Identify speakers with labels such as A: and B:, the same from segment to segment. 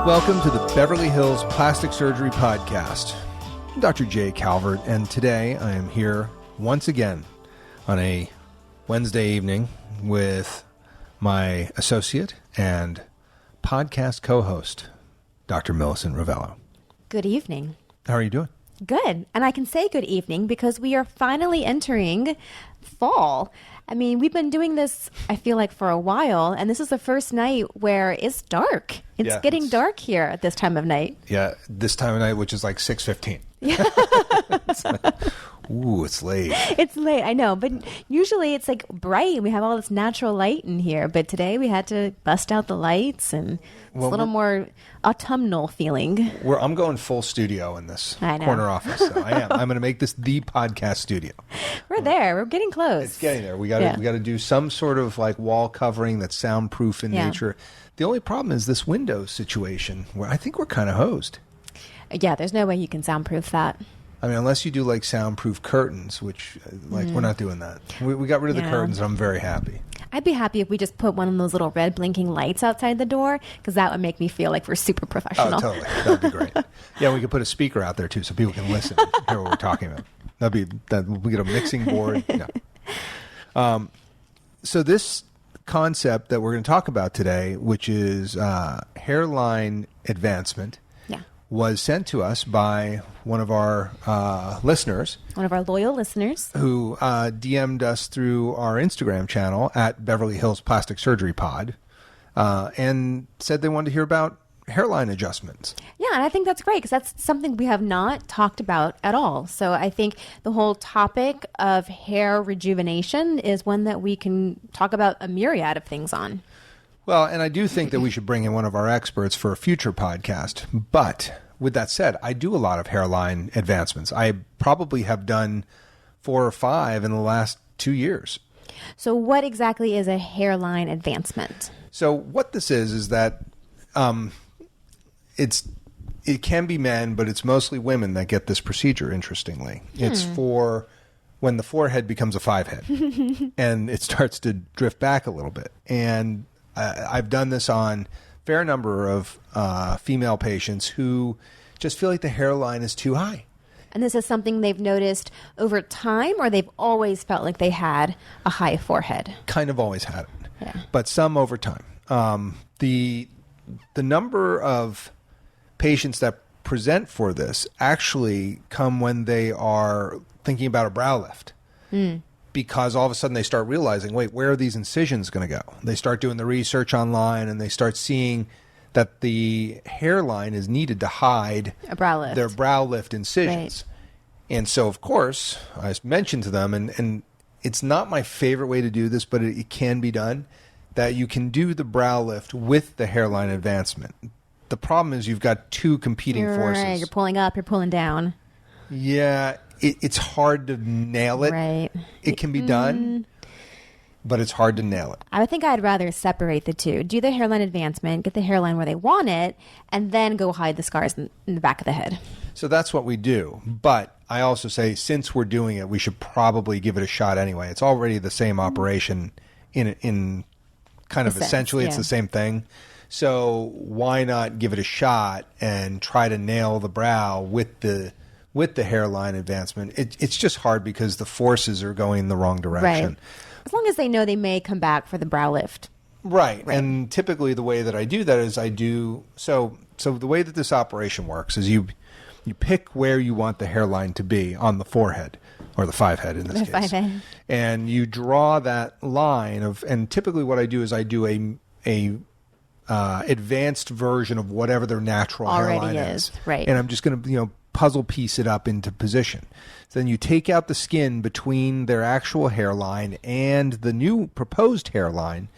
A: Welcome to the Beverly Hills Plastic Surgery Podcast. I'm Dr. Jay Calvert, and today I am here once again on a Wednesday evening with my associate and podcast co-host, Dr. Millicent Ravello.
B: Good evening.
A: How are you doing?
B: Good. And I can say good evening because we are finally entering fall. I mean, we've been doing this, I feel like, for a while, and this is the first night where it's dark. It's getting dark here at this time of night.
A: Yeah, this time of night, which is like 6:15. Ooh, it's late.
B: It's late, I know. But usually it's like bright and we have all this natural light in here. But today we had to bust out the lights and it's a little more autumnal feeling.
A: I'm going full studio in this corner office. So I am. I'm going to make this the podcast studio.
B: We're there. We're getting close.
A: It's getting there. We got to do some sort of like wall covering that's soundproof in nature. The only problem is this window situation where I think we're kind of hosed.
B: Yeah, there's no way you can soundproof that.
A: I mean, unless you do like soundproof curtains, which we're not doing that. We got rid of the curtains, and I'm very happy.
B: I'd be happy if we just put one of those little red blinking lights outside the door, because that would make me feel like we're super professional.
A: Oh, totally. That'd be great. Yeah, we could put a speaker out there too, so people can listen and hear what we're talking about. We get a mixing board. Yeah. So this concept that we're going to talk about today, which is hairline advancement, was sent to us by one of our listeners.
B: One of our loyal listeners.
A: Who DM'd us through our Instagram channel at Beverly Hills Plastic Surgery Pod and said they wanted to hear about hairline adjustments.
B: Yeah, and I think that's great because that's something we have not talked about at all. So I think the whole topic of hair rejuvenation is one that we can talk about a myriad of things on.
A: Well, and I do think that we should bring in one of our experts for a future podcast. But with that said, I do a lot of hairline advancements. I probably have done 4 or 5 in the last 2 years.
B: So what exactly is a hairline advancement?
A: So what this is that it can be men, but it's mostly women that get this procedure, interestingly. It's for when the forehead becomes a 5 head and it starts to drift back a little bit. And I've done this on a fair number of female patients who just feel like the hairline is too high.
B: And this is something they've noticed over time, or they've always felt like they had a high forehead?
A: Kind of always had it, but some over time. The number of patients that present for this actually come when they are thinking about a brow lift. Because all of a sudden they start realizing, wait, where are these incisions going to go? They start doing the research online and they start seeing that the hairline is needed to hide their brow lift incisions. Right. And so, of course, I mentioned to them, and it's not my favorite way to do this, but it can be done, that you can do the brow lift with the hairline advancement. The problem is you've got 2 competing forces.
B: Right. You're pulling up, you're pulling down.
A: Yeah. It's hard to nail it.
B: Right.
A: It can be done, but it's hard to nail it.
B: I would think I'd rather separate the two. Do the hairline advancement, get the hairline where they want it, and then go hide the scars in the back of the head.
A: So that's what we do. But I also say, since we're doing it, we should probably give it a shot anyway. It's already the same operation in kind of essentially it's the same thing. So why not give it a shot and try to nail the brow with the hairline advancement? It's just hard because the forces are going in the wrong direction.
B: Right. As long as they know they may come back for the brow lift.
A: Right. And typically the way that I do that is so the way that this operation works is you pick where you want the hairline to be on the forehead, or the 5 head in this case.
B: 5 head.
A: And you draw that line and typically what I do is I do a advanced version of whatever their natural hairline is.
B: Right.
A: And I'm just going to, puzzle piece it up into position. So then you take out the skin between their actual hairline and the new proposed hairline.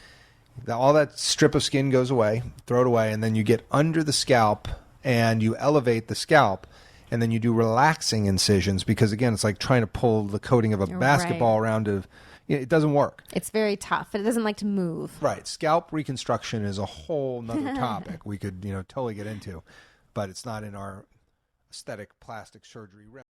A: All that strip of skin goes away, throw it away, and then you get under the scalp and you elevate the scalp, and then you do relaxing incisions because, again, it's like trying to pull the coating of a basketball around it doesn't work.
B: It's very tough. It doesn't like to move.
A: Right. Scalp reconstruction is a whole nother topic we could, totally get into, but it's not in our aesthetic plastic surgery realm.